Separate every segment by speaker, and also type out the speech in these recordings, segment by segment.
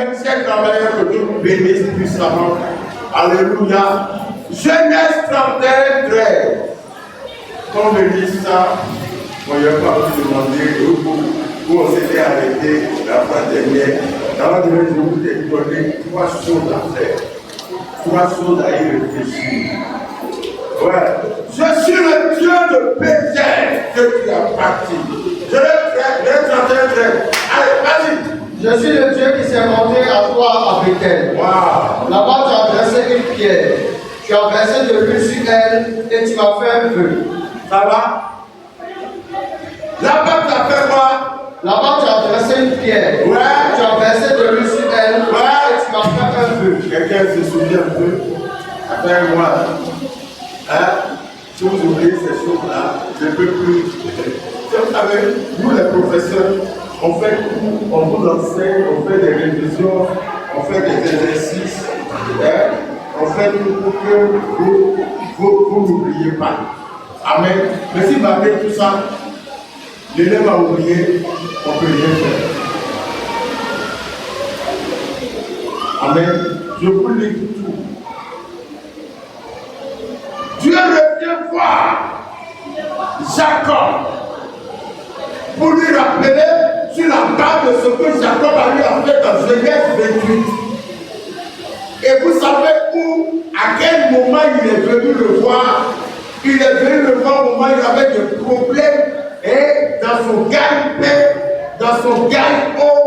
Speaker 1: Amen. Ces travailleurs que Dieu bénisse puissamment. Alléluia. Genèse 31, 13. Quand on me dit ça, moi je ne vais pas vous demander où on s'était arrêté la fois dernière. D'abord, je vais vous donner 3 choses à faire. 3 choses à y réfléchir. Ouais. Je suis le Dieu de Bethel que tu as bâti. Je l'ai 31, 13. Allez, vas-y.
Speaker 2: Je suis le Dieu qui s'est monté à toi à Bethel.
Speaker 1: Wow.
Speaker 2: Là-bas, tu as dressé une pierre. Tu as versé de l'huile sur elle et tu m'as fait un feu.
Speaker 1: Ça va? Là-bas, tu as fait quoi?
Speaker 2: Là-bas, tu as dressé une pierre.
Speaker 1: Ouais.
Speaker 2: Tu as versé de l'huile sur elle et tu m'as fait un feu.
Speaker 1: Quelqu'un se souvient un peu? Après un mois. Hein? Si vous oubliez ces choses-là, je ne peux plus. Vous savez, nous les professeurs, on fait tout, on vous enseigne, on fait des révisions, on fait des exercices, hein? On fait tout pour que vous n'oubliez pas. Amen. Mais si malgré tout ça, l'élève a oublié, on ne peut rien faire. Amen. Je vous lis tout. Dieu revient voir Jacob pour lui rappeler sur la base de ce que Jacob a lui a fait dans Genèse 28. Et vous savez où, à quel moment il est venu le voir? Il est venu le voir au moment où il avait des problèmes et dans son gagne-pain, dans son gagne-eau,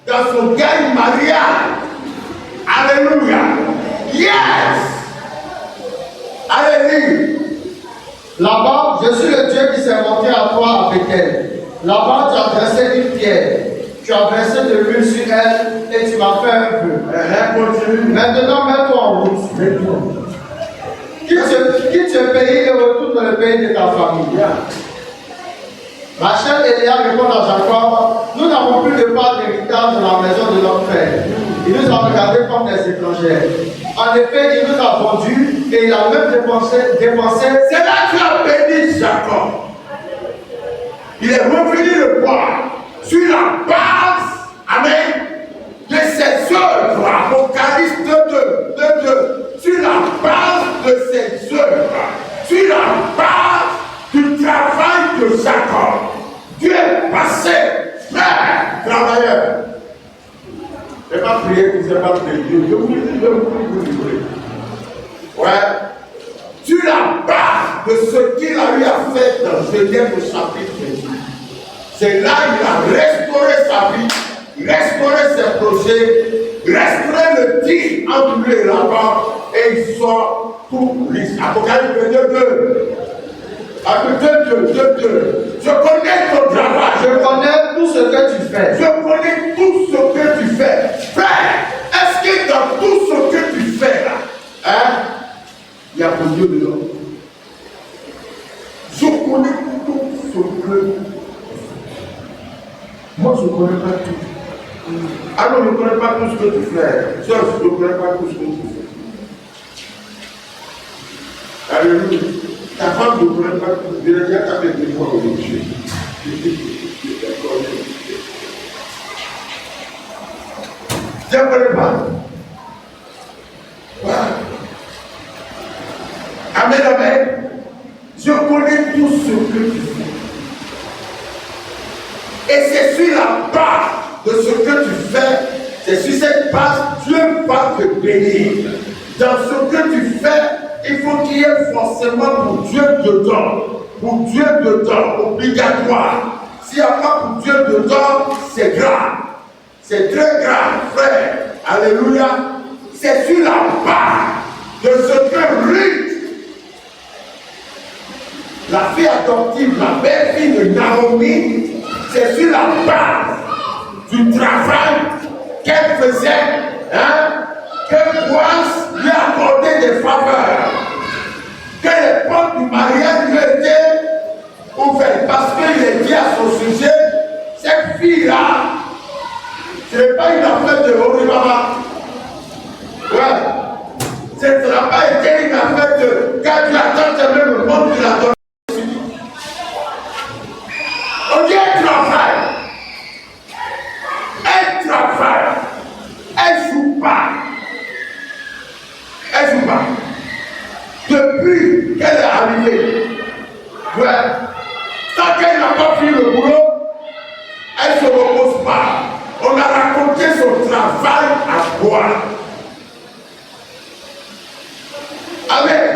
Speaker 1: dans son gagne-mariage. Alléluia. Yes. Alléluia.
Speaker 2: Là-bas, je suis le Dieu qui s'est monté à toi à Bethel. Là-bas, tu as dressé une pierre. Tu as versé de l'huile sur elle et tu m'as fait un feu. Maintenant, mets-toi en route. Quitte ce pays et retourne dans le pays de ta famille. Rachel et Léa répondent à Jacob, nous n'avons plus de part d'héritage dans la maison de notre père. Il nous a regardés comme des étrangères. En effet, il nous a vendus et il a même dépensé.
Speaker 1: C'est là que tu as béni Jacob. Il est revenu le voir sur la base, amen, de ses œuvres. Apocalypse 2, sur la base de ses œuvres, sur la base du travail de Jacob. Dieu est passé, frère, travailleur. Je n'ai pas prié pour ne pas prier. Je vous livrer. Ouais. Sur la base de ce qu'il a eu à faire dans Genèse au chapitre 28. C'est là qu'il a restauré sa vie, restauré ses projets, restauré le deal entre lui et Laban, et il sort tout riche. Apocalypse 2. Je connais ton travail.
Speaker 2: Je connais tout ce que tu fais.
Speaker 1: Je connais tout ce que tu fais. Frère, est-ce que dans tout ce que tu fais là, hein, il y a mon Dieu dedans? Je connais tout ce que moi je ne connais pas tout. Alors je ne connais pas tout ce que tu fais. Je ne connais pas tout ce que tu fais. Alléluia. Ta femme ne connaît pas tout. Je l'ai déjà tapé 2 fois aujourd'hui. Je ne connais pas. Voilà. Amen, amen. Je connais tout ce que tu fais. Et c'est sur la base de ce que tu fais, c'est sur cette base, Dieu va te bénir. Dans ce que tu fais, il faut qu'il y ait forcément pour Dieu dedans. Pour Dieu dedans, obligatoire. S'il n'y a pas pour Dieu dedans, c'est grave. C'est très grave, frère. Alléluia. C'est sur la base de ce que Ruth, la fille adoptive, la belle-fille de Naomi, c'est sur la base du travail qu'elle faisait, hein, que Boaz lui accordait des faveurs, que l'époque du mariage lui était ouverte, parce qu'il est dit à son sujet, cette fille-là, ce n'est pas une affaire de Horibaba. Ouais. Ça n'a pas été une affaire de quand tu attends même le monde qui l'attend. On dit un travail. Un travail. travail à boire. Amen.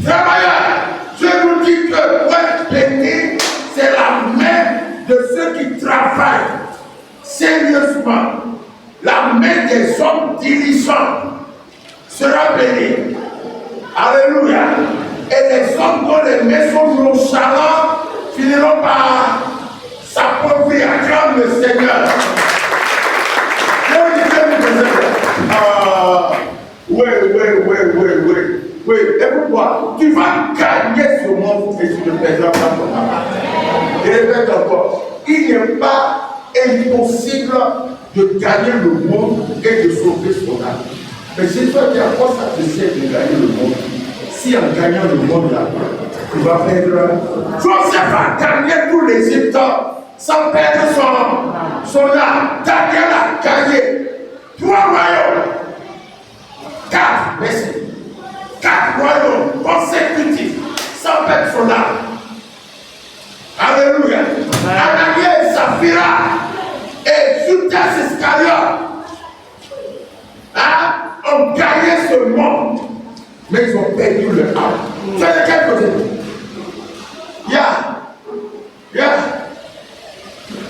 Speaker 1: Travailleurs, je vous dis que pour être béni, c'est la main de ceux qui travaillent sérieusement. La main des hommes diligents sera bénie. Alléluia. Et les hommes dont les mains sont nonchalants finiront par s'appauvrir. Acclame le Seigneur. Oui, écoute-moi, tu vas gagner ce monde et tu ne perdras pas ton papa. Et répète encore, il n'est pas impossible de gagner le monde et de sauver son âme. Mais si toi tu as force à te de gagner le monde, si en gagnant le monde là, tu vas perdre. Joseph a gagné tout l'Égypte sans perdre son âme. Daniel a gagné 3 royaumes. 4, merci. 4 royaumes consécutifs sans perdre son âme. Alléluia. Ananias et Saphira et Judas Iscariote ont gagné ce monde, mais ils ont perdu leur âme. Tu es de quel côté?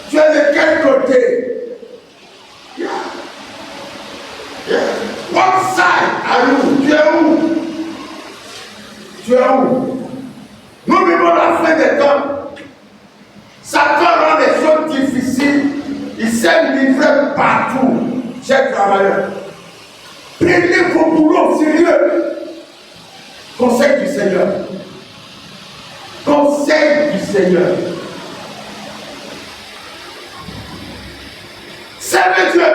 Speaker 1: Tu es de quel côté? What side are you? Tu es où? Tu es où? Nous vivons la fin des temps. Satan rend les choses difficiles. Il s'est livré partout. Chers travailleurs, prenez vos boulots sérieux. Conseil du Seigneur. Conseil du Seigneur. Servez Dieu.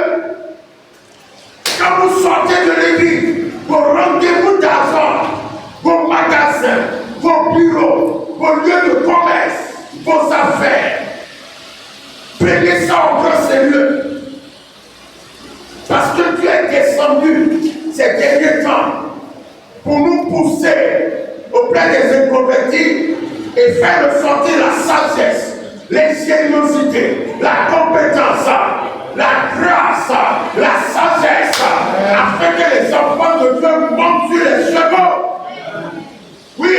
Speaker 1: Quand vous sortez de l'église, vos rendez-vous d'argent, vos magasins, vos bureaux, vos lieux de commerce, vos affaires, prenez ça au grand sérieux. Parce que Dieu est descendu ces derniers temps pour nous pousser auprès des inconvertis et faire ressortir la sagesse, l'ingéniosité, la compétence, la grâce, la sagesse, afin que les enfants de Dieu montent sur les chevaux. Oui,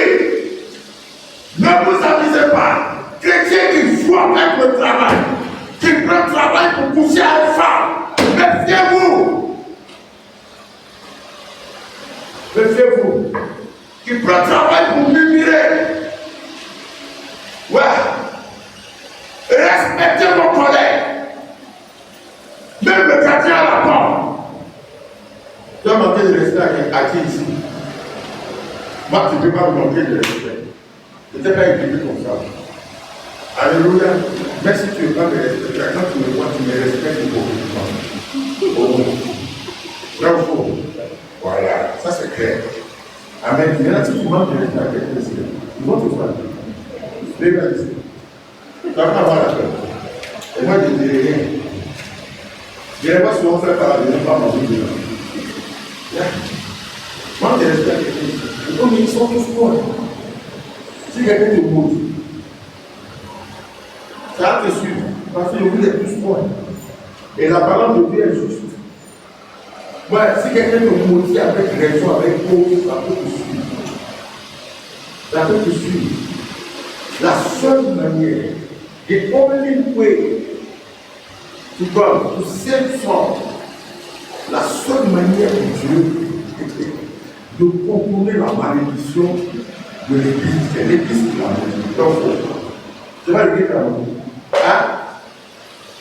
Speaker 1: ne vous amusez pas. Chrétien qui joue avec le travail, qui prend le travail pour coucher à une femme, méfiez-vous. Méfiez-vous. Qui prend le travail pour murmurer. Ouais. Respectez vos collègues. Même le gardien à la porte. Tu as manqué de respect à qui ici? Moi, tu ne peux pas me manquer de respect. Je n'étais pas équipé comme ça. Alléluia. Mais si tu ne veux pas me respecter, quand tu me vois, tu me respectes beaucoup. Bravo. Voilà, ça c'est clair. Amen. Maintenant, si tu manques de respect à quelqu'un ici, ils vont te faire. Les gars ici. Tu ne vas pas avoir la peur. Et moi, je ne dirai rien. Je ne vais pas souvent faire par la pas manger de l'homme. Manque de respect à quelqu'un ici. Comme ils sont tous bons. Si quelqu'un te montre, ça va te suivre. Parce que vous êtes tous bons. Et la parole de Dieu est juste. Ouais, si quelqu'un te motive avec raison, avec cause, ça peut te suivre. Ça peut te suivre. La seule manière, the only way to God, to save from, la seule manière de Dieu était de contourner la malédiction de l'Église. C'est l'Église qui l'a malédiction. Je vais le dire à vous. Hein?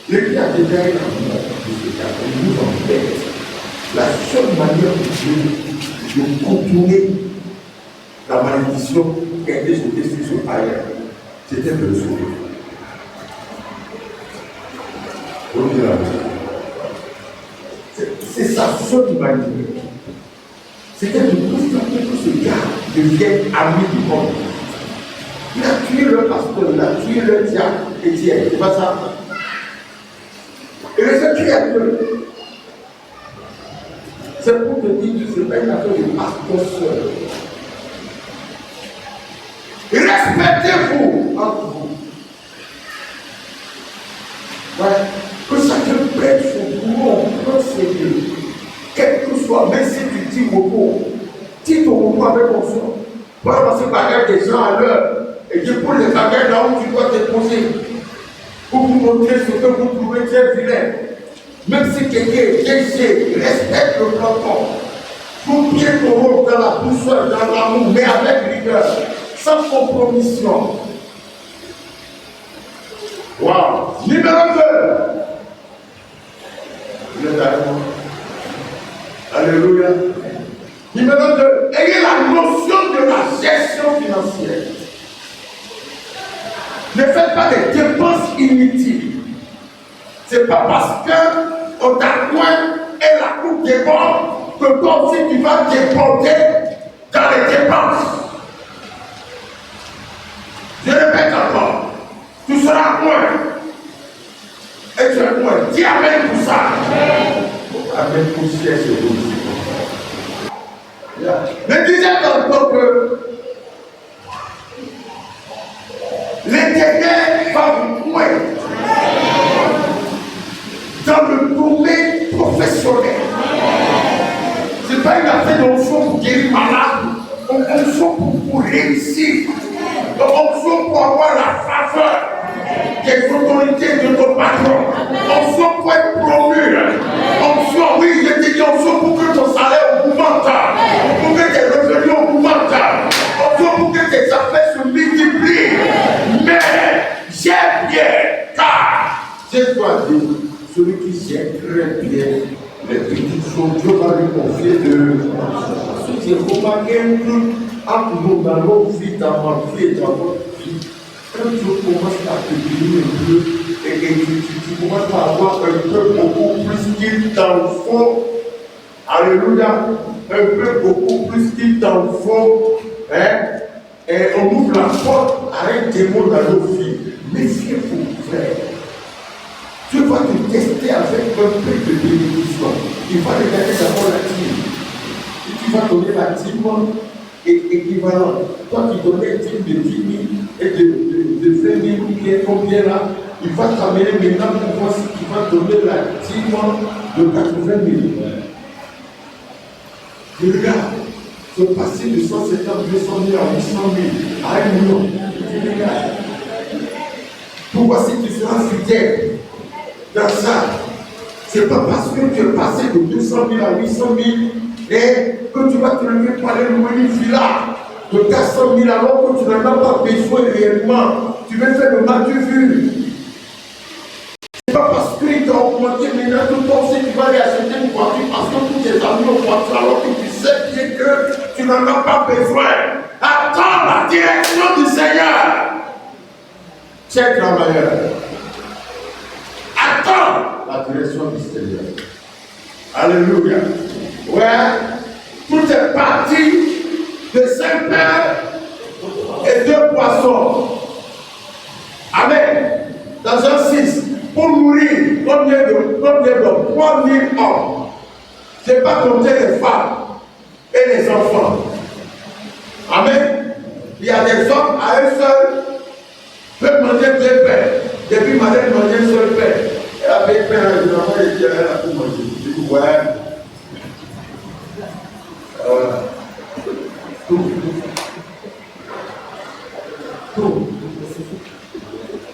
Speaker 1: L'Église a déjà été en nous en fait. La seule manière de contourner la malédiction qui a été jetée sur ce païen, c'était de le sauver. C'est sa seule manière. C'était de constater que ce gars devienne ami du monde. Il a tué le pasteur, il a tué le diable Étienne. C'est pas ça. Et le fait tuer à Dieu. C'est pour te dire que ce n'est pas une affaire de pasteur seul. Respectez-vous entre vous. Ouais. Que chacun prenne son boulot, tu repos. Tu te repos avec conscience. Pour passer bagarre des gens à l'heure. Et tu poses les bagarres là où tu dois te poser. Pour vous montrer ce que vous trouvez très vilain. Même si quelqu'un est déchiré, respecte le planton. Vous pied ton rôle dans la douceur, dans l'amour, mais avec rigueur, sans compromission. Wow. Numéro 2. Vous êtes avec moi? Alléluia. Numéro 2. Ayez la notion de la gestion financière. Ne faites pas des dépenses inutiles. C'est pas parce qu'on t'a coin et la coupe déborde que toi aussi tu vas déborder dans les dépenses. Je répète encore, tu seras coin et tu es coin. Dis amen pour ça. Amen pour ciel, c'est vous. Ne disais encore que l'Éternel va vous coin dans le domaine professionnel. Ce n'est pas une affaire d'onction pour guérir malade, onction pour réussir, onction pour avoir la faveur des autorités de ton patron, onction pour être promu, onction, oui, je te dis onction pour que ton salaire augmente, pour que tes revenus augmentent, onction pour que tes affaires se multiplient. Mais j'aime bien, car je dois dire, celui qui gère très bien les petites choses, Dieu va lui confier de. Si j'ai remarqué un truc entre nous dans nos vies, dans ma vie et dans votre vie, quand tu commences à te donner un peu et tu commences à avoir un peu beaucoup plus qu'il t'en faut, alléluia, un peu beaucoup plus qu'il t'en faut, hein, et on ouvre la porte à un démon dans nos vies. Méfiez-vous, frère. Dieu va te tester avec un peu de bénédiction. Il va regarder d'abord la dîme. Si tu vas donner la dîme équivalente, toi qui donnais une dîme de 10 000 et de 20 000, combien là, il va t'amener maintenant pour voir si tu vas donner la dîme de 80 000. Et regarde, tu es passé de 150 200 000 à 800 000 à 1 million. Et regarde, pour voir si tu seras fidèle dans ça. C'est pas parce que tu es passé de 200 000 à 800 000 et que tu vas te lever par les louer une villa de 400 000 alors que tu n'en as pas besoin réellement. Tu veux faire le mal de vue. C'est pas parce qu'il t'a augmenté maintenant que toi aussi tu vas aller acheter une voiture parce que tous tes amis ont voiture alors que tu sais bien que tu n'en as pas besoin. Attends la direction du Seigneur. Chers travailleurs. Attends la direction du Seigneur. Alléluia. Ouais, tout est parti de 5 pains et 2 poissons. Amen. Dans un 6, pour nourrir combien de 3 000 hommes. Je n'ai pas compté les femmes et les enfants. Amen. Il y a des hommes à eux seuls peuvent manger 2 pains. Depuis madame mangeait un seul pain. Elle avait pain, évidemment, et dit elle a tout mangé. Je dis ouais. Tout.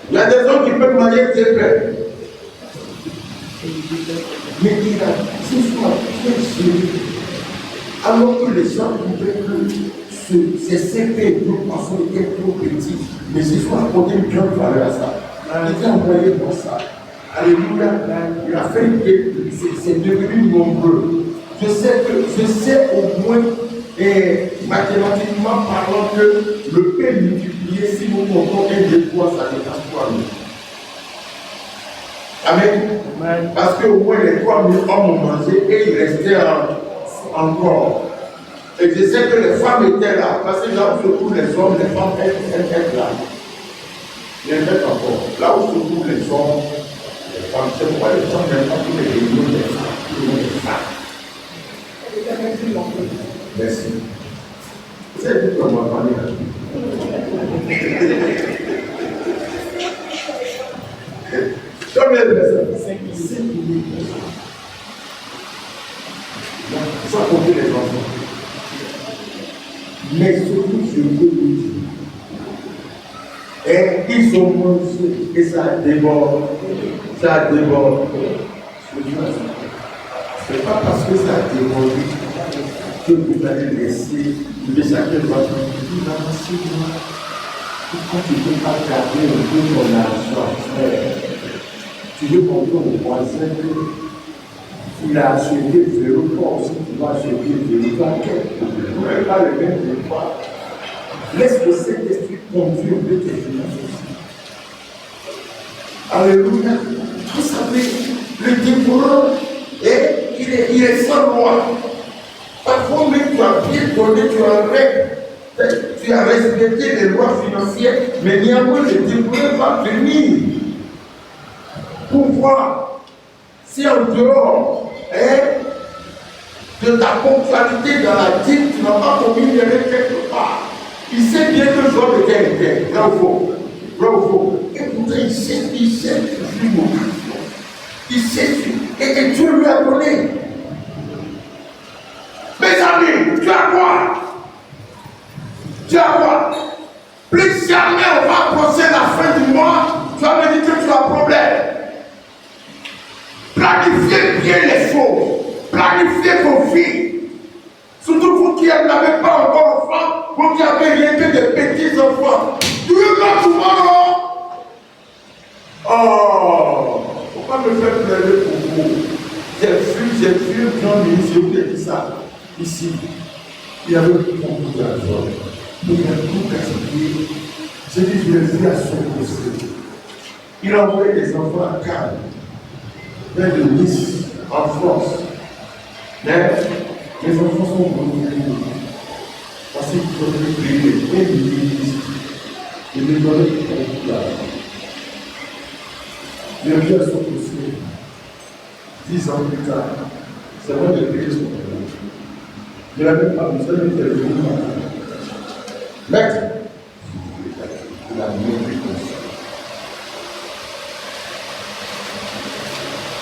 Speaker 1: Il y a des hommes qui peuvent manger 2 pains. Mais il a 6 fois très géré. Alors que les gens trouvaient que ces 5 pains de poissons étaient trop petits. Mais c'est soit apporté une grande valeur à ça. Il a envoyé dans ça. Alléluia. Il a fait que c'est devenu nombreux. Je sais au moins, mathématiquement parlant, que le pain multiplié, si nous comptons un de poids, ça dépasse 3 000. Amen. Parce qu'au moins les 3 000 hommes ont mangé et il restait encore. Et je sais que les femmes étaient là, parce que là où se trouvent les hommes, les femmes étaient là. Il y en a encore. Là où se trouvent les hommes, les femmes, c'est pourquoi les gens n'aiment pas tous les réunions des femmes. Merci. Vous savez tout comment parler là. Combien de personnes? 5 000 personnes. Sans compter les enfants. Mais ce que je veux vous dire, et ils ont mangé et ça déborde. Ça déborde. C'est pas parce que ça a débordé que vous allez laisser le chacun de votre vie. Pourquoi tu ne peux pas garder un peu ton argent, frère? Tu veux montrer au voisin qu'il a acheté zéro, toi aussi tu vas acheter zéro. Vous n'avez pas le même devoir. Laisse le Saint-Esprit conduire de tes finances aussi. Alléluia. Vous savez, le dévoreur, il est sans loi. Parfois même tu as bien donné, tu as respecté les lois financières, mais néanmoins le dévoreur va venir pour voir si en dehors de ta ponctualité dans la dîme, tu n'as pas commis une erreur quelque part. Il sait bien que je dois de quelqu'un, là où faut. Et pourtant il sait toujours. Il sait, et Dieu lui a donné. Mes amis, tu as quoi? Tu as quoi? Plus jamais on va approcher la fin du mois, tu vas me dire que tu as un problème. Planifiez bien les choses. Planifiez vos vies. Surtout vous qui n'avez pas encore enfants, vous qui avez rien que des petits enfants. Do you know tomorrow? Oh, faut pas me faire pleurer pour vous. J'ai vu un grand ministre qui a dit ça. Ici, il y avait beaucoup d'argent. Il y a tout gaspillé. J'ai dit, je l'ai vu à son procès. Il a envoyé des enfants à Cannes, vers de Nice, en France. Mais les enfants sont venus parce qu'ils pouvaient payer et ministre. Ils ne donnaient pas beaucoup d'argent. Il a vu à son procès. 10 ans plus tard, c'est vrai de payer son problème. Je n'avais pas besoin de faire le mouvement. Maître, il a mieux pris comme ça.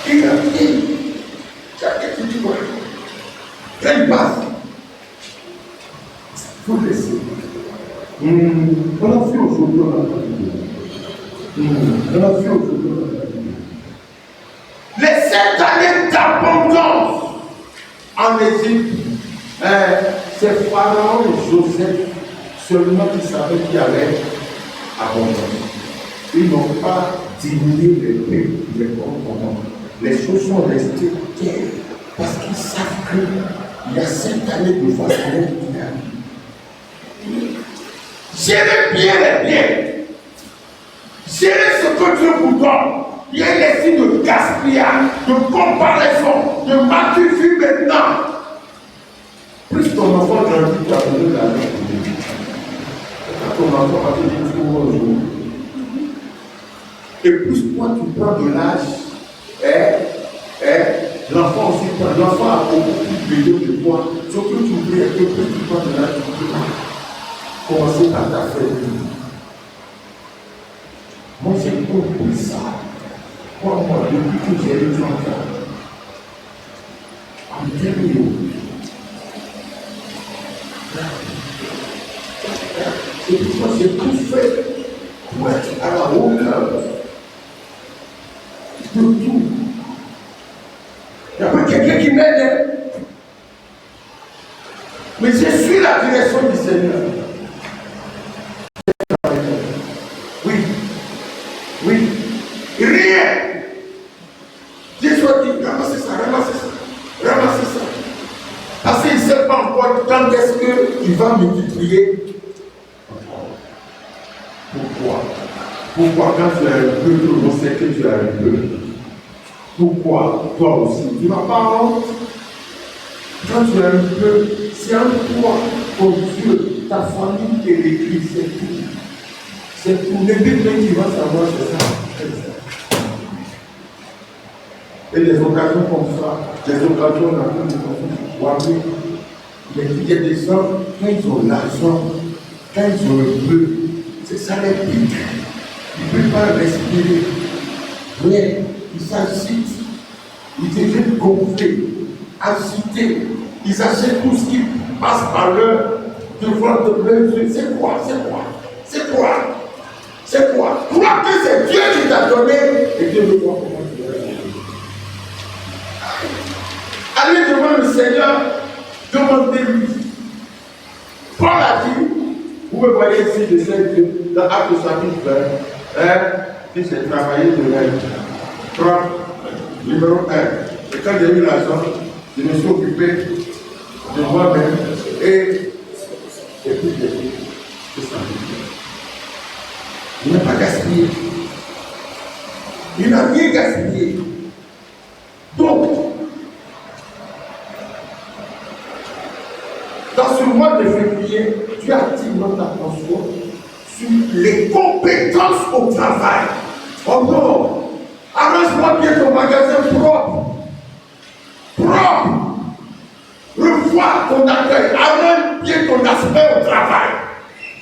Speaker 1: Il a dit, tu dis quoi? Quelle base? Il faut laisser. On a fait aujourd'hui, on a fait aujourd'hui. Les 7 années d'abondance en Égypte, c'est Pharaon et Joseph seulement qui savaient qu'il y avait abondance. Ils n'ont pas diminué les prix, les comportements. Les choses sont restées telles parce qu'ils savent qu'il y a 7 années de façon qui arrive. Gérez bien les biens. Gérez ce que Dieu vous donne. Il y a des signes de gaspillage, de comparaison, de maturité maintenant. Plus ton enfant grandit, tu as besoin d'argent. Quand ton enfant va te dire tout bonjour. Et plus toi tu prends de l'âge, l'enfant aussi prend. L'enfant a beaucoup plus besoin de toi. Ce que tu oublies, que plus tu prends de l'âge, tu peux commencer par ta famille. Moi j'ai compris ça. Moi, depuis que j'ai eu 30 ans, I'm telling you, c'est pourquoi j'ai tout fait pour être à la hauteur de tout. Il n'y a pas quelqu'un qui m'aide, mais je suis la direction du Seigneur. Oui, rien. Jésus a dit, ramassez ça. Parce qu'il ne sait pas encore quand est-ce qu'il va multiplier. Pourquoi quand tu as un peu, tout le monde sait que tu as un peu. Pourquoi toi aussi? Tu n'as pas honte. Quand tu as un peu, c'est un toi, ton Dieu, ta famille et l'église, c'est tout. C'est pour les Bibles qui va savoir, c'est ça. Et des occasions comme ça, des occasions dans lesquelles mais il y a des gens, quand ils ont l'argent, quand ils ont le peu, c'est ça les pique. Ils ne peuvent pas respirer. Mais ils s'agitent, ils deviennent gonflés, agités. Ils achètent tout ce qui passe par leur devant te lever. C'est quoi? Crois que c'est Dieu qui t'a donné et Dieu veut voir comment tu vas vivre. Allez devant le Seigneur, demandez-lui. Paul a dit, vous me voyez ici, je sais que dans Actes chapitre 20, si j'ai travaillé de l'aide, 3, numéro 1. Et quand j'ai eu l'argent, je me suis occupé de moi-même et puis de ça. Il n'a pas gaspillé. Il n'a rien gaspillé. Donc, dans ce mois de février, tu attires notre attention sur les compétences au travail. Oh non! Arrange-moi bien ton magasin propre. Revois ton accueil. Arrange bien ton aspect au travail.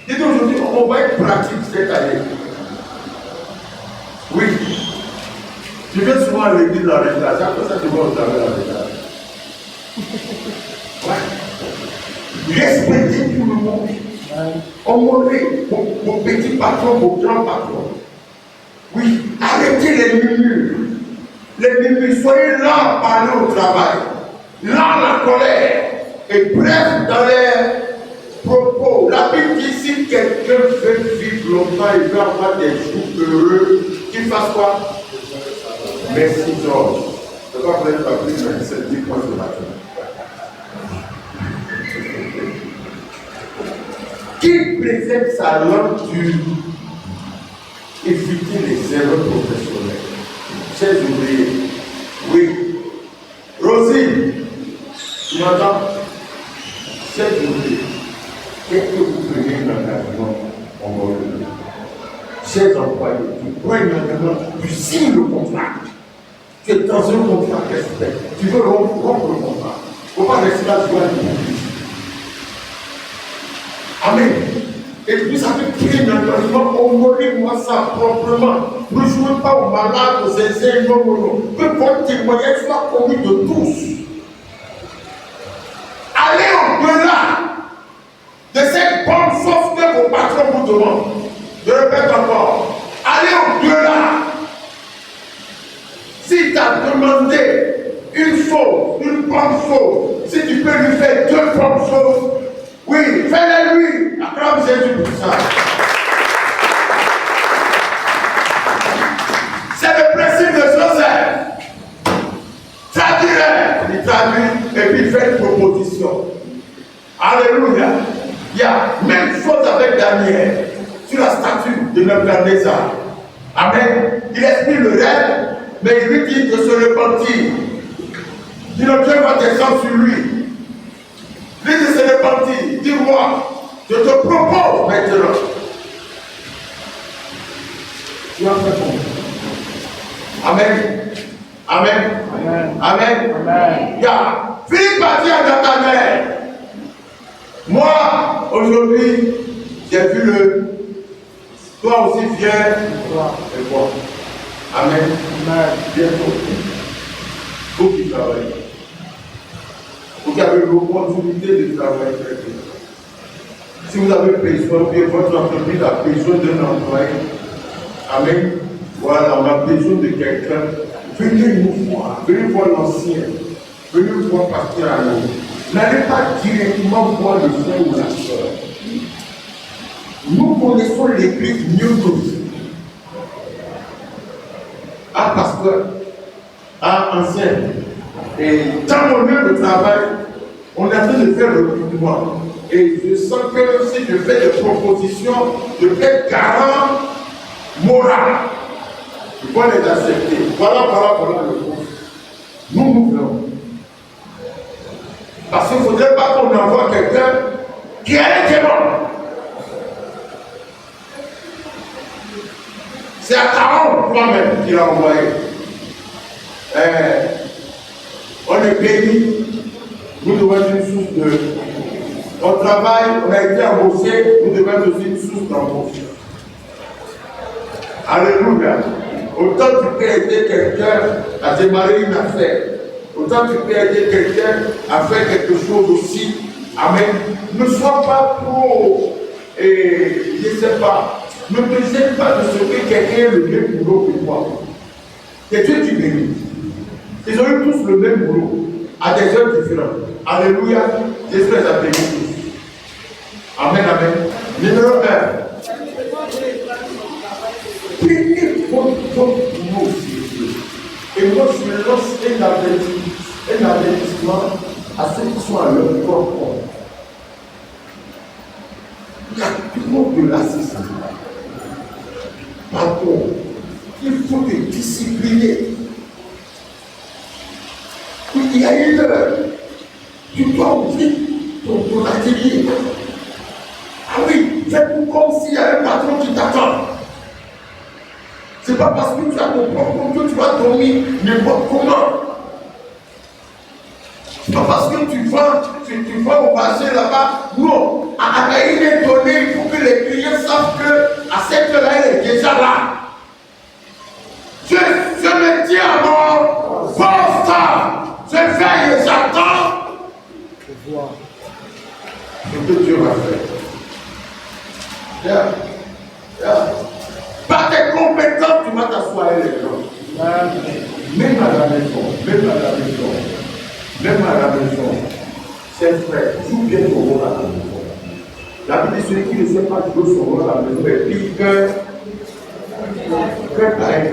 Speaker 1: Dites aujourd'hui, on va être pratique cette année. Oui. Je viens souvent à l'église dans les classes. Après ça, je vais au travail dans les classes. Ouais. Respectez tout le monde. Honorez vos petits patrons, vos grands patrons. Oui. Arrêtez les murmures. Les murmures, soyez là à parler au travail. Là, la colère. Et bref, dans les propos, la Bible dit si quelqu'un veut vivre longtemps et veut avoir des jours heureux, qu'il fasse quoi? Merci Georges. Je ne vais pas prendre la prise, mais c'est 10 points ce matin. Qui préserve sa langue dure, éviter les erreurs professionnelles. Chers ouvriers, oui. Rosie, tu m'entends? Chers ouvriers, qu'est-ce que vous prenez un engagement en mode? Chers employés, tu prends un engagement, tu signes le contrat. Tu es dans un contrat respect. Tu veux rompre le contrat. Il ne faut pas rester là, tu vas le. Amen. Et puis ça fait créer un engagement, honorez-moi ça proprement. Ne jouez pas aux malades, aux aisés, non. Que votre témoignage soit connu de tous. Allez au-delà de cette bonne sauce que vos patrons vous demandent. Je répète encore. Allez au-delà. Si tu as demandé une chose, une bonne chose, si tu peux lui faire 2 bonnes choses, oui, fais-le lui. Acclame Jésus pour ça. C'est le principe de Joseph. Traduis-le. Il traduit et puis il fait une proposition. Alléluia. Il y a même chose avec Daniel sur la statue de Nebuchadnezzar. Amen. Il explique le rêve, mais il lui dit de se repentir. Dit le Dieu va descendre sur lui. Lui de se repentir. Dis-moi, je te propose maintenant. Tu vas faire bon. Amen. Amen. Amen. Amen. Amen. Yeah. Philippe a dit à Nathanaël, moi, aujourd'hui, j'ai vu le. Toi aussi, viens et vois. Amen. Amen. Bientôt. Vous qui travaillez. Vous qui avez l'opportunité de travailler très bien. Si vous avez besoin, bien votre entreprise a besoin d'un employé. Amen. Voilà, on a besoin de quelqu'un. Venez nous voir. Venez voir l'ancien. Venez voir Pasteur Alain. N'allez pas directement voir le frère ou la soeur. Nous connaissons l'église mieux que vous. Ah, pasteur, ah, ancien. Et dans mon lieu de travail, on est en train de faire le recrutement. Et je sens que si je fais des propositions, je vais être garant moral. Je dois les accepter. Voilà le point. Nous voulons. Parce qu'il ne faudrait pas qu'on envoie quelqu'un qui est démon. C'est à Caron toi-même qui l'a envoyé. On est béni. Nous devons être une source de. On travaille, on a été embauché, nous devons être aussi une source d'embauche. Alléluia. Autant tu peux aider quelqu'un à démarrer une affaire, autant tu peux aider quelqu'un à faire quelque chose aussi Amen. Ne sois pas trop, je ne sais pas, ne te gêne pas de ce que quelqu'un ait le même boulot que toi. C'est Dieu qui bénit. Ils ont eu tous le même boulot, à des heures différentes. Alléluia. Jésus les a bénis tous. Amen, amen. Numéro 1. Puis il faut nous aussi. Et moi, je me lance un avertissement à ceux qui sont à leur propre compte. Il y a trop de lassisme. Pardon. Il faut te discipliner. Il y a une heure. Tu dois ouvrir ton atelier. Ah oui, fais tout comme s'il y a un patron qui t'attend. C'est pas parce que tu as ton propre compte que tu vas dormir n'importe comment. C'est pas parce que tu vas au marché là-bas. Non, il est donné, il faut que les clients savent qu'à cette heure-là, il est déjà là. Je me tiens à mon poste. Je veille et j'attends. Ce que Dieu va faire. Par tes compétences, tu vas t'asseoir avec les gens. Même à la maison. C'est vrai, joue bien ton rôle à la maison. La Bible dit celui qui ne sait pas jouer son rôle à la maison est pire que pareil.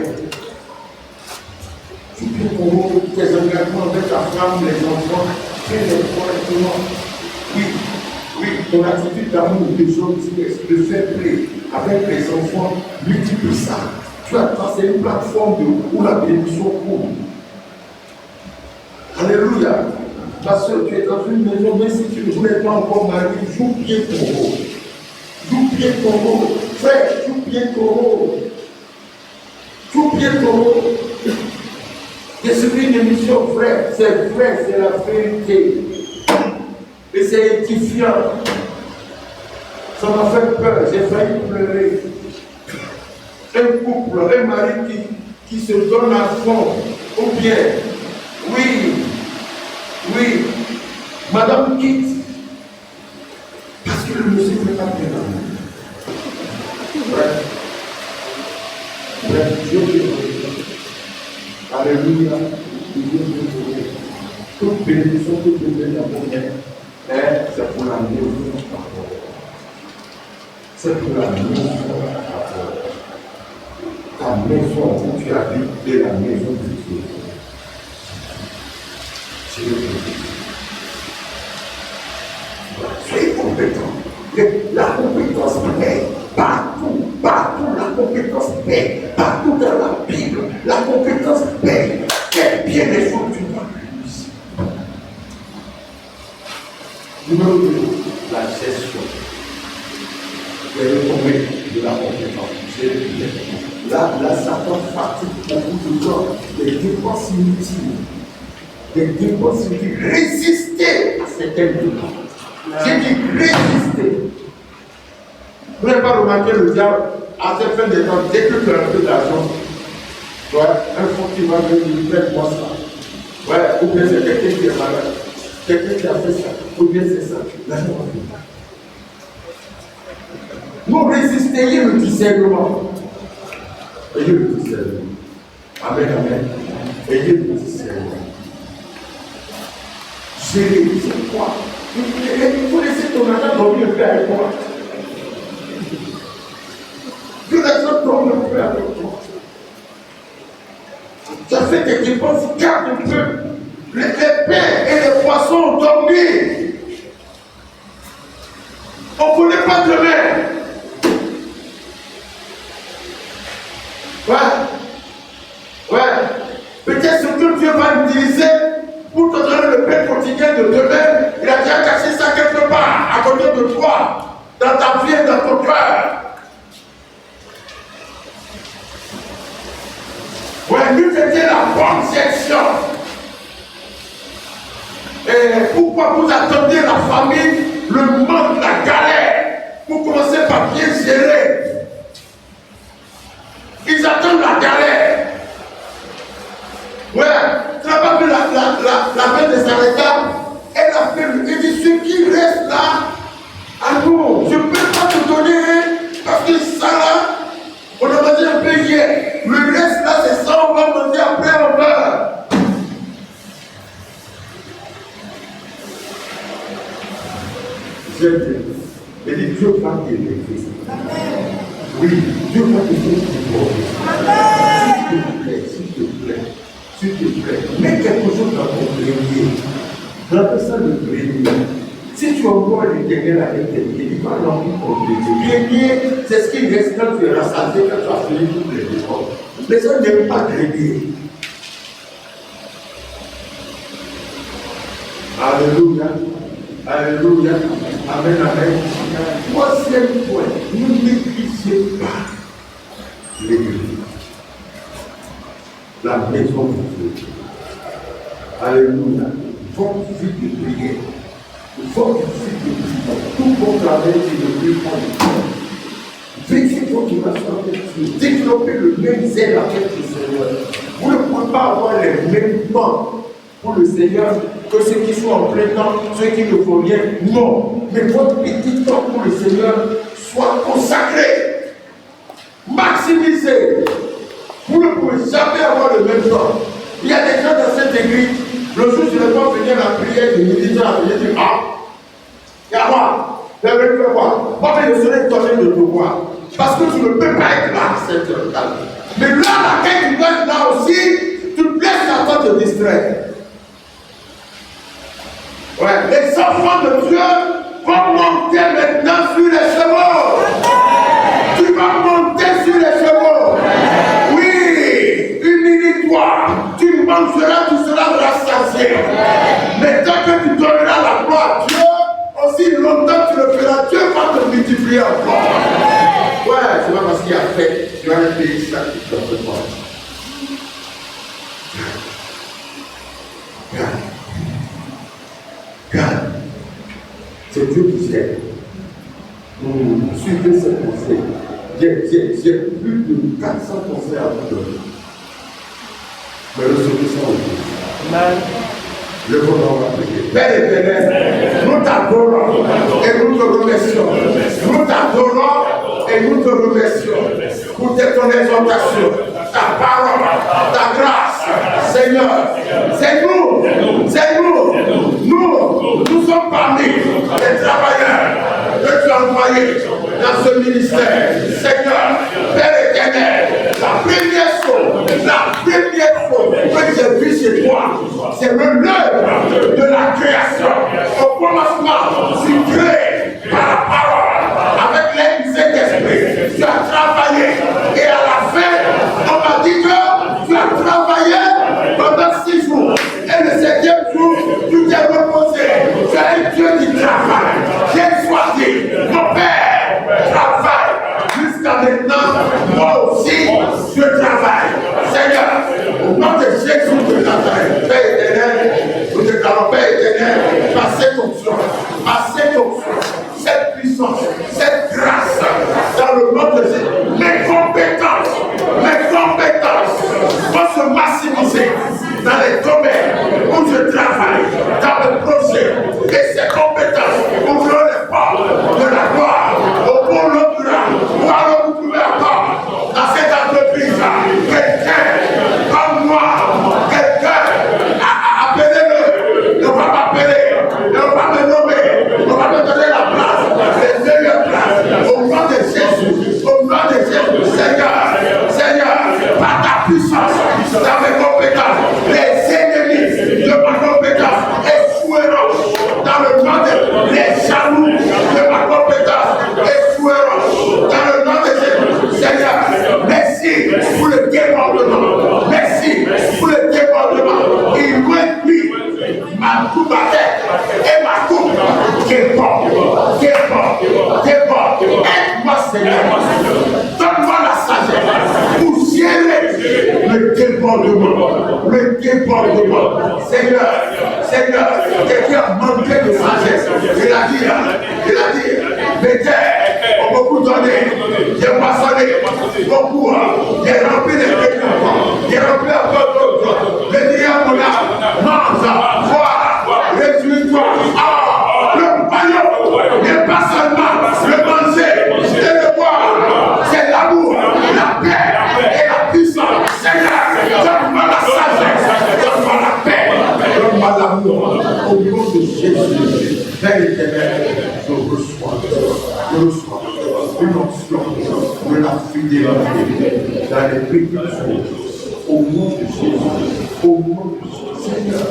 Speaker 1: Joue bien ton rôle, tes engagements avec ta femme, les enfants, fais-les correctement. Oui, ton attitude d'amour de choses, de faire play avec les enfants, multiplie ça. Tu attends, c'est une plateforme où la bénédiction court. Alléluia. Parce que tu es dans une maison, même si tu ne voulais pas encore marier, joue bien ton rôle. Joue bien ton rôle. Frère, joue bien ton rôle. Joue bien ton rôle. Et c'est une émission, frère, c'est vrai, c'est la vérité. Et c'est édifiant. Ça m'a fait peur, j'ai failli pleurer. Un couple, un mari qui se donne à fond, ou bien, oui, madame quitte, parce que le monsieur ne fait pas bien. Dieu alléluia, toute bénédiction que Dieu donne à mon bien, c'est pour la maison. C'est pour la maison. Ta maison où tu habites est la maison de Dieu. Soyez compétents. La compétence paie partout, la compétence paie partout dans la Bible. La compétence paie. Fais bien les choses, tu dois réussir. Numéro 2, la gestion. Les retombées de la compétence. Là, Satan fatigue beaucoup de gens. Des dépenses inutiles. Résister à certaines dépenses. J'ai dit résister. Vous n'avez pas remarqué le diable à cette fin des temps, dès que tu as un peu d'argent, un fonds qui va venir, fais-moi ça. Ou bien c'est quelqu'un qui est malade, quelqu'un qui a fait ça, ou bien c'est ça. Nous résister, ayez le discernement. Ayez le discernement. Amen. Ayez le discernement. Gérer, c'est quoi? Il faut laisser ton argent dormir un peu avec toi. Que l'argent dorme un peu avec toi. Tu as fait tes dépenses, garde un peu. Les pains et les poissons ont dormi. On ne connaît pas demain. Peut-être ce que Dieu va utiliser pour te donner le pain quotidien de demain, il a déjà caché ça quelque part, à côté de toi, dans ta vie et dans ton cœur. Lui faisait la bonne gestion. Et pourquoi vous attendez la famille, le manque, la galère, pour commencer par bien gérer? Ils attendent la galère. Tu n'as pas vu la mère de Sareka? Elle a fait, il dit, ce qui reste Et dit, Dieu va t'élever. Oui, Dieu va te faire s'il te plaît, mets quelque chose dans ton grenier. On appelle ça le grenier. Si tu envoies l'Éternel avec tes pieds, il va l'enlever compléter. Grenier, c'est ce qui reste quand tu es rassasié, quand tu as fini toutes les efforts. Les gens n'aiment pas grenier. Alléluia. Alléluia. Amen, amen. Troisième point, ne négligez pas l'église. La maison de Dieu. Alléluia. Votre vie de prière. Votre vie de prière. Tout votre travail qui ne prie pas de temps. Veillez votre relation avec Dieu. Développez le même zèle avec le Seigneur. Vous ne pouvez pas avoir les mêmes temps pour le Seigneur que ceux qui sont en plein temps, ceux qui ne font rien. Non. Mais votre petit temps pour le Seigneur soit consacré. Maximisez. Vous ne pouvez jamais avoir le même temps. Il y a des gens dans cette église, le jour où je ne vais pas venir à la prière de midi, je dis, ah, il y a quoi? Je vais faire quoi? Moi, je serai étonné de te voir. Parce que tu ne peux pas être là à cette heure-là. Mais là, laquelle tu dois être là aussi, tu laisses la temps te distraire. Ouais, les enfants de Dieu vont monter maintenant sur les chevaux. Tu vas monter sur les chevaux. Oui, humilie-toi. Tu mangeras, tu seras rassasié. Mais tant que tu donneras la gloire à Dieu, aussi longtemps tu le feras, Dieu va te multiplier encore. Ouais, c'est pas parce qu'il a fait, tu vas le payer ça qui te fait pas. Regarde, c'est Dieu qui sait. Suivez ses conseils. J'ai plus de 400 conseils à vous donner. Mais le Seigneur ça aussi. Le bon nom va prier. Père éternel, nous t'adorons et nous te remercions. Nous t'adorons et nous te remercions pour ton exhortation, ta parole, ta grâce. Seigneur, c'est nous. Nous sommes parmi les travailleurs que tu as envoyés dans ce ministère. Seigneur, Père éternel, la première chose que j'ai vue chez toi, c'est l'œuvre de la création. Au commencement, tu crées par la parole, avec l'aide du Saint-Esprit. Tu as travaillé et à la fin, on m'a dit que tu as travaillé pendant 6 jours. Et le 7e jour, tu t'es reposé. Tu es un Dieu qui travaille. J'ai choisi, mon Père travaille. Jusqu'à maintenant, moi aussi, je travaille. Seigneur, au nom de Jésus de Nazareth, Père éternel, nous déclarons, Père éternel, passez ton sang, cette puissance, cette grâce, dans le nom de Jésus. Mes compétences vont se massimiser dans les domaines où je travaille, dans le projet, et ces compétences ouvrent les portes de la gloire au bon nom du rang. Où allons vous trouver encore dans cette entreprise? Quelqu'un comme moi, quelqu'un, appelez-le, ne va m'appeler, ne va me nommer, ne va me donner la place, les meilleures places, au nom de Jésus, Seigneur, par ta puissance, dans mes compétences, les ennemis de ma compétence échoueront dans le nom de les jaloux de ma compétence échoueront dans le nom de Jésus. Seigneur, merci pour le débordement. Il réduit ma coupe à terre et ma coupe déborde. Aide-moi, Seigneur. Donne-moi la sagesse pour gérer le débordement. Seigneur, quelqu'un a manqué de sagesse. Il a dit, Béthel, on m'a beaucoup donné, j'ai poissonné, beaucoup, j'ai rempli les pétrins, j'ai rempli encore d'autres. Le diable, mon âme, mange, voilà, réjouis-toi. Le paillon n'est pas seulement le manger et le boire, c'est l'amour, la paix et la puissance. Seigneur, donne-moi la sagesse, donne-moi la paix, donne-moi l'amour. Au nom de Jésus, Père éternel, je reçois une onction de la fidélité dans les petites choses. Au nom de Jésus, au nom de Jésus, Seigneur,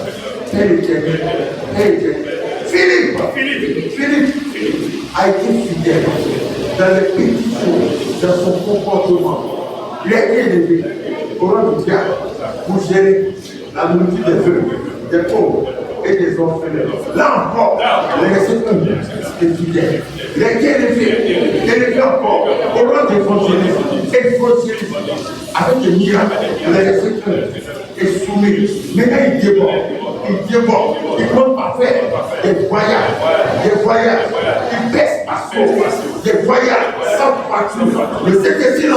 Speaker 1: Père éternel, Philippe a été fidèle dans les petites choses, dans son comportement. Il a été élevé au rang du diable pour gérer la nourriture des veuves, des pauvres et des orphelins. Là encore, il est resté humble et fidèle. Il a été élevé encore au rang d'évangéliste, avec des miracles. Il est resté humble et soumis. Maintenant, il déborde, il compte pas faire des voyages, il baisse à saut, des voyages sans partout. Le Saint-Esprit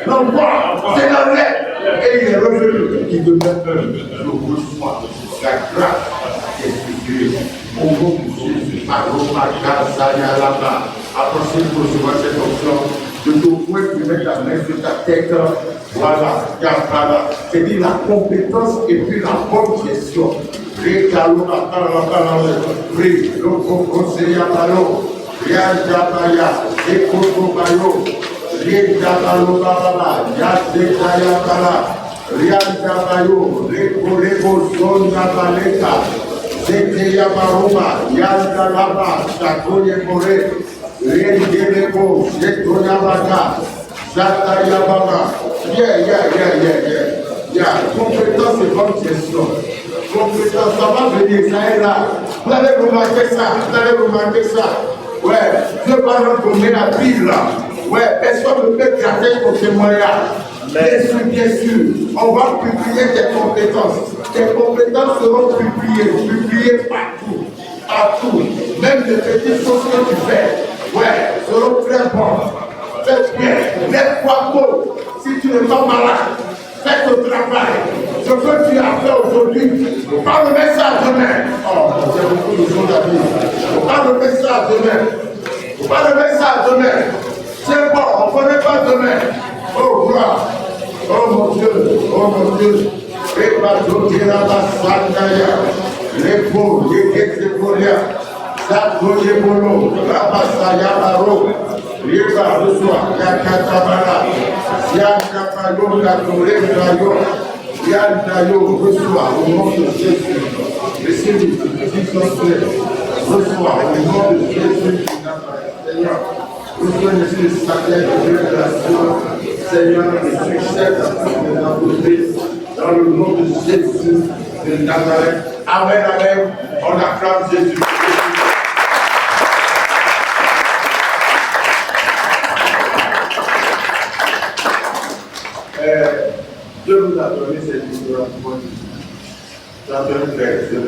Speaker 1: l'envoie, c'est l'enlève. Et il est revenu, il demeure humble. Je reçois la grâce des Dieu. Au nom de Jésus, approchez pour recevoir cette option. De ton point, tu mets ta main sur ta tête. Voilà, c'est-à-dire la compétence et puis la bonne gestion. Compétence et bonne gestion. Compétence, ça va venir, ça est là. Vous avez remarqué ça. Ouais, Dieu va nous la pile là. Ouais, personne ne peut gratter pour témoignage. Bien sûr, on va publier tes compétences. Tes compétences seront publiées partout. Même les petites choses que tu fais, ouais, seront très bonnes. Faites bien, lève-toi tôt. Si tu n'es pas malade, fais ton travail. Ce que tu as fait aujourd'hui, faut pas remettre ça à demain. Oh, j'ai beaucoup de choses à dire. Faut pas remettre ça à demain. C'est bon, on ne connaît pas demain. Oh, gloire. Oh mon Dieu. Et pas d'autres la Sandaya. Les beaux, les Ketsepolia. Sakoye Bolo, Rabasaya Baro. Riba reçoit Yakatabara, Yakapayo, Katoré, Yantayo, reçoit au nom de Jésus. Recevez, reçoit au nom de Jésus. Seigneur, reçois le sacré de révélation. Seigneur, le succès de la beauté, dans le nom de Jésus de Nazareth. Amen. On acclame Jésus. Dieu nous a donné cette histoire pour dans un frère, il ne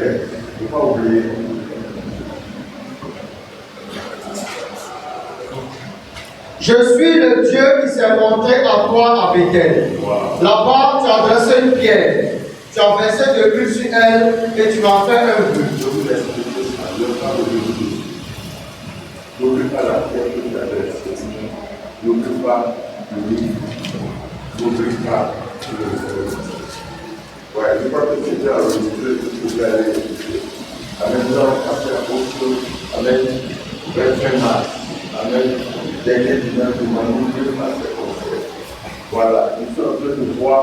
Speaker 1: faut pas oublier.
Speaker 2: Je suis le Dieu qui s'est montré à toi à Bethel. Là-bas, tu as dressé une pierre. Tu as versé de l'huile sur elle et tu m'as fait un vœu.
Speaker 1: Je vous explique ça. Je parle de Dieu. N'oublie pas la pierre que tu as dressée. N'oublie pas le livre. N'oublie pas le. Ouais, je crois que c'était à l'université que vous allez étudier. Amen. Nous allons passer à autre chose. Amen. 25 mars. Amen. Dernier dimanche de Manou, Dieu m'a fait conseil. Voilà, nous sommes en train de voir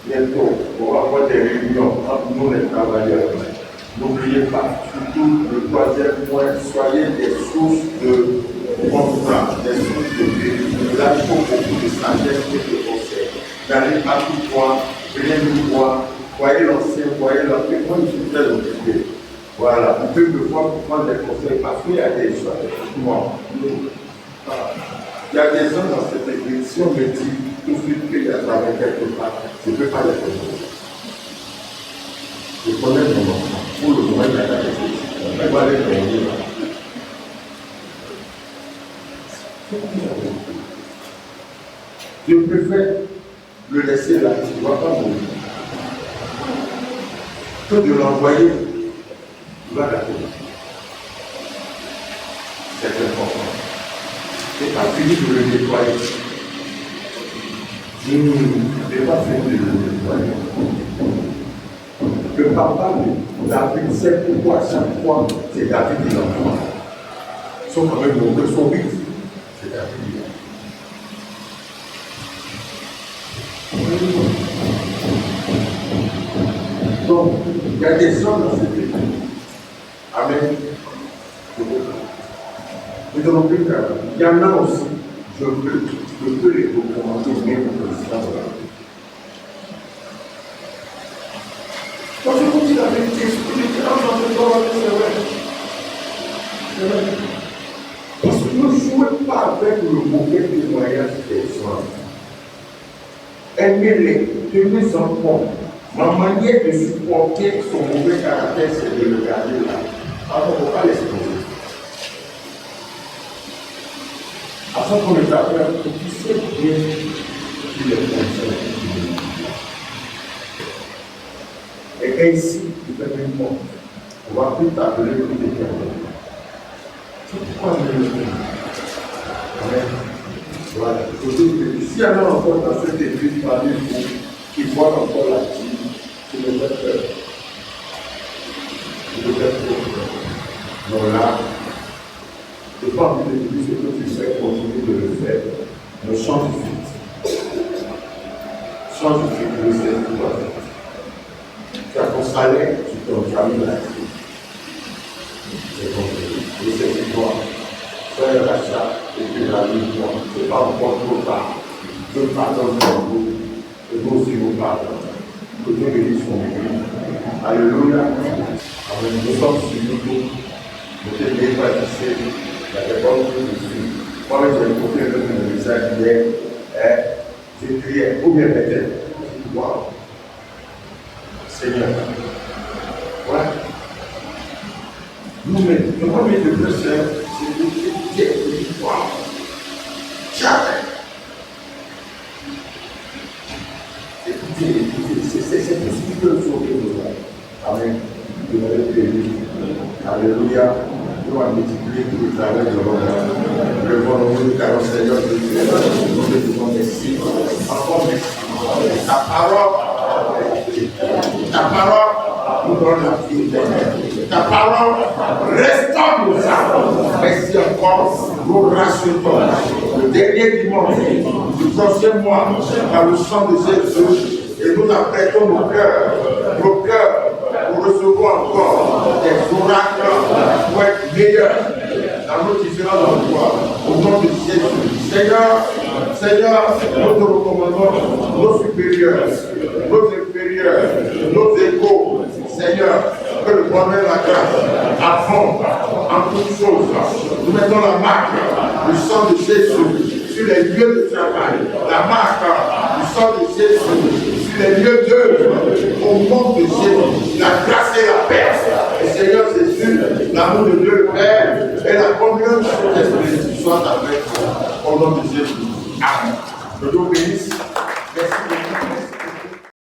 Speaker 1: bientôt pour avoir des réunions entre nous les travailleurs. N'oubliez pas, surtout le troisième point, soyez des sources de contrat, des sources de vérité. Là, il faut beaucoup de sagesse et de conseils. N'allez pas tout voir, venez nous voir, voyez l'ancien, voyez l'ancien, moi je suis très occupé. Voilà, vous pouvez me voir pour prendre des conseils parce qu'il y a des choses. Moi, il y a des gens dans cette église, si on me dit tout de suite qu'il y a travaillé quelque part, je ne peux pas les connaître. Je connais mon enfant. Pour le moment, il y a la réflexion. On va aller dans le livre. Je préfère le laisser là, il ne va pas mourir. Que de l'envoyer, il va la connaître. C'est important. C'est pas fini de le nettoyer. Je n'ai pas fini de le nettoyer. Le papa de David sait pourquoi à chaque fois c'est David qui l'envoie. Ils sont quand même nombreux, ils sont 8. C'est David. Donc, il y a des hommes dans cette église. Amen. Nous allons plus tard. Il y en a aussi, je peux les recommander même au président de la République. Quand je vous dis la vérité, ce que je dis dans ce temps, c'est vrai. Parce que ne jouez pas avec le mauvais témoignage des gens. Aimez-les, tenez-en compte. Ma manière de supporter son mauvais caractère, c'est de le garder là. Alors, on ne peut pas l'exposer. Afin qu'on les appelle, pour qu'ils sait bien qu'il est conscient. Et ainsi, il fait une porte. On va plus t'appeler pour des personnes. C'est pourquoi je le fais. Amen. Voilà. S'il y en a encore dans cette église parmi vous qui voient encore la vie, qui me fait peur. Qui me fait peur. Donc là, je n'ai pas envie de dire ce que tu sais, continue de le faire. Mais change de suite. Change de suite, le sais tout à fait. Tu as ton salaire, tu t'en famille la vie. C'est compris. Le sais c'est toi. Fais un rachat et puis la vie, ce n'est pas encore trop tard. Dieu pardonne pour vous. Et nous aussi nous pardonnons. Que Dieu bénisse son église. Alléluia. Amen. Nous sommes sur YouTube. Nous sommes bien pratiqués. Il y a des bonnes choses dessus. Moi, j'ai écouté le message hier. J'ai crié. Ou bien peut-être. Waouh. Seigneur. Voilà. Nous-mêmes, le premier de Dieu, c'est de dire waouh. Jamais. Écoutez, c'est tout ce qui peut sauver nos âmes. Amen. Dieu va être béni. Alléluia. Dieu va multiplier tout le travail de l'homme. Le bon nom de car le Seigneur de Dieu. Nous te disons merci. Encore merci. Ta parole nous donne la vie éternelle. Ta parole restaure nos âmes. Merci encore. Nous rassurons. Le dernier dimanche du prochain mois, par le sang de Jésus, et nous apprêtons nos cœurs pour recevoir encore des oracles pour être meilleurs dans nos différents endroits. Au nom de Jésus. Seigneur, nous te recommandons nos supérieurs, nos inférieurs, nos égaux. Seigneur, que le bonheur et la grâce abondent en toutes choses. Nous mettons la marque du sang de Jésus sur les lieux de travail, la marque du sang de Jésus sur les lieux d'œuvre, au nom de Jésus, la grâce et la paix. Et Seigneur Jésus, l'amour de Dieu le Père et la communion de Saint-Esprit soit avec vous. Au nom de Jésus.